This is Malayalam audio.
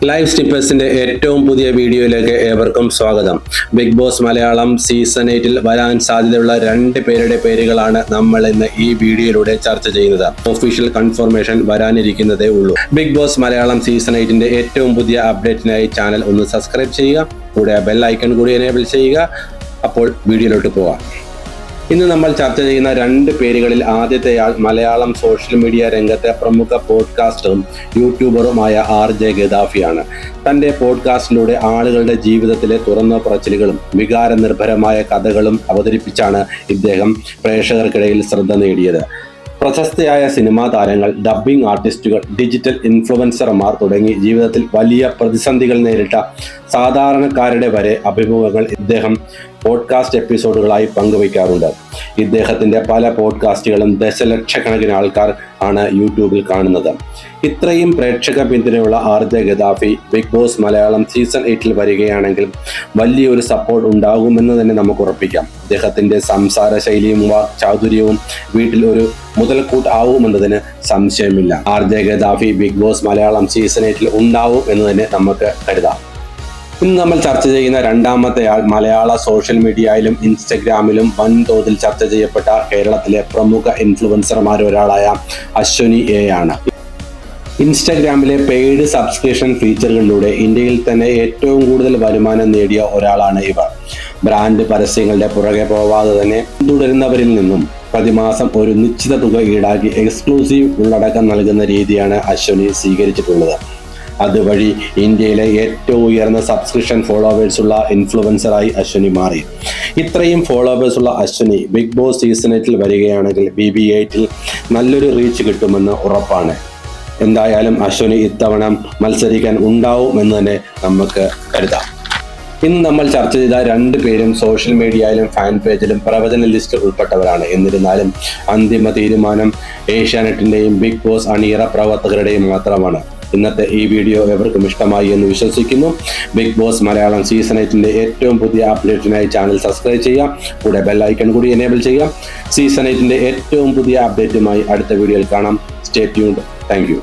ലൈവ് സ്നിപ്പേഴ്സിന്റെ ഏറ്റവും പുതിയ വീഡിയോയിലേക്ക് ഏവർക്കും സ്വാഗതം. ബിഗ് ബോസ് മലയാളം സീസൺ 8-ൽ വരാൻ സാധ്യതയുള്ള 2 പേരുടെ പേരുകളാണ് നമ്മൾ ഇന്ന് ഈ വീഡിയോയിലൂടെ ചർച്ച ചെയ്യുന്നത്. ഒഫീഷ്യൽ കൺഫർമേഷൻ വരാനിരിക്കുന്നതേ ഉള്ളൂ. ബിഗ് ബോസ് മലയാളം സീസൺ 8-ന്റെ ഏറ്റവും പുതിയ അപ്ഡേറ്റിനായി ചാനൽ ഒന്ന് സബ്സ്ക്രൈബ് ചെയ്യുക, കൂടെ ബെൽ ഐക്കൺ കൂടി എനേബിൾ ചെയ്യുക. അപ്പോൾ വീഡിയോയിലോട്ട് പോവാം. ഇന്ന് നമ്മൾ ചർച്ച ചെയ്യുന്ന 2 പേരുകളിൽ ആദ്യത്തെയാൾ മലയാളം സോഷ്യൽ മീഡിയ രംഗത്തെ പ്രമുഖ പോഡ്കാസ്റ്ററും യൂട്യൂബറുമായ RJ ഗദാഫിയാണ്. തൻ്റെ പോഡ്കാസ്റ്റിലൂടെ ആളുകളുടെ ജീവിതത്തിലെ തുറന്ന പറച്ചിലുകളും വികാരനിർഭരമായ കഥകളും അവതരിപ്പിച്ചാണ് ഇദ്ദേഹം പ്രേക്ഷകർക്കിടയിൽ ശ്രദ്ധ നേടിയത്. പ്രശസ്തയായ സിനിമാ താരങ്ങൾ, ഡബ്ബിംഗ് ആർട്ടിസ്റ്റുകൾ, ഡിജിറ്റൽ ഇൻഫ്ലുവൻസർമാർ തുടങ്ങി ജീവിതത്തിൽ വലിയ പ്രതിസന്ധികൾ നേരിട്ട സാധാരണക്കാരുടെ വരെ അഭിമുഖങ്ങൾ ഇദ്ദേഹം പോഡ്കാസ്റ്റ് എപ്പിസോഡുകളായി പങ്കുവയ്ക്കാറുണ്ട്. ഇദ്ദേഹത്തിൻ്റെ പല പോഡ്കാസ്റ്റുകളും ദശലക്ഷക്കണക്കിന് ആൾക്കാർ ആണ് യൂട്യൂബിൽ കാണുന്നത്. ഇത്രയും പ്രേക്ഷക പിന്തുണയുള്ള RJ Gaddafi big boss Malayalam season 8-ൽ വരികയാണെങ്കിൽ വലിയൊരു സപ്പോർട്ട് ഉണ്ടാകുമെന്ന് തന്നെ നമുക്ക് ഉറപ്പിക്കാം. ഇദ്ദേഹത്തിൻ്റെ സംസാര ശൈലിയും വാക്ചാതുര്യവും വീട്ടിൽ ഒരു മുതൽക്കൂട്ട് ആവുമെന്നതിന് സംശയമില്ല. RJ Gaddafi big boss Malayalam season 8-ൽ ഉണ്ടാവും എന്ന് തന്നെ നമുക്ക് കരുതാം. ഇന്ന് നമ്മൾ ചർച്ച ചെയ്യുന്ന രണ്ടാമത്തെ ആൾ മലയാള സോഷ്യൽ മീഡിയയിലും ഇൻസ്റ്റഗ്രാമിലും വൻതോതിൽ ചർച്ച ചെയ്യപ്പെട്ട കേരളത്തിലെ പ്രമുഖ ഇൻഫ്ലുവൻസർമാരൊരാളായ അശ്വനി A ആണ്. ഇൻസ്റ്റഗ്രാമിലെ പെയ്ഡ് സബ്സ്ക്രിപ്ഷൻ ഫീച്ചറുകളിലൂടെ ഇന്ത്യയിൽ തന്നെ ഏറ്റവും കൂടുതൽ വരുമാനം നേടിയ ഒരാളാണ് ഇവർ. ബ്രാൻഡ് പരസ്യങ്ങളുടെ പുറകെ പോവാതെ തന്നെ തുടരുന്നവരിൽ നിന്നും പ്രതിമാസം ഒരു നിശ്ചിത തുക ഈടാക്കി എക്സ്ക്ലൂസീവ് ഉള്ളടക്കം നൽകുന്ന രീതിയാണ് അശ്വനി സ്വീകരിച്ചിട്ടുള്ളത്. അതുവഴി ഇന്ത്യയിലെ ഏറ്റവും ഉയർന്ന സബ്സ്ക്രിപ്ഷൻ ഫോളോവേഴ്സുള്ള ഇൻഫ്ലുവൻസറായി അശ്വനി മാറി. ഇത്രയും ഫോളോവേഴ്സുള്ള അശ്വനി ബിഗ് ബോസ് സീസൺ 8-ൽ വരികയാണെങ്കിൽ BB8-ൽ നല്ലൊരു റീച്ച് കിട്ടുമെന്ന് ഉറപ്പാണ്. എന്തായാലും അശ്വനി ഇത്തവണ മത്സരിക്കാൻ ഉണ്ടാവുമെന്ന് തന്നെ നമുക്ക് കരുതാം. ഇന്ന് നമ്മൾ ചർച്ച ചെയ്ത 2 പേരും സോഷ്യൽ മീഡിയയിലും ഫാൻ പേജിലും പ്രവചന ലിസ്റ്റിൽ ഉൾപ്പെട്ടവരാണ്. എന്നിരുന്നാലും അന്തിമ തീരുമാനം ഏഷ്യാനെറ്റിന്റെയും ബിഗ് ബോസ് അണിയറ പ്രവർത്തകരുടെയും മാത്രമാണ്. ഇന്നത്തെ ഈ വീഡിയോ എവർക്കും ഇഷ്ടമായി എന്ന് വിശ്വസിക്കുന്നു. ബിഗ് ബോസ് മലയാളം സീസൺ 8-ന്റെ ഏറ്റവും പുതിയ അപ്ഡേറ്റിനായി ചാനൽ സബ്സ്ക്രൈബ് ചെയ്യാം, കൂടെ ബെൽ ഐക്കൺ കൂടി എനേബിൾ ചെയ്യാം. സീസൺ 8-ന്റെ ഏറ്റവും പുതിയ അപ്ഡേറ്റുമായി അടുത്ത വീഡിയോയിൽ കാണാം. Stay tuned. Thank you.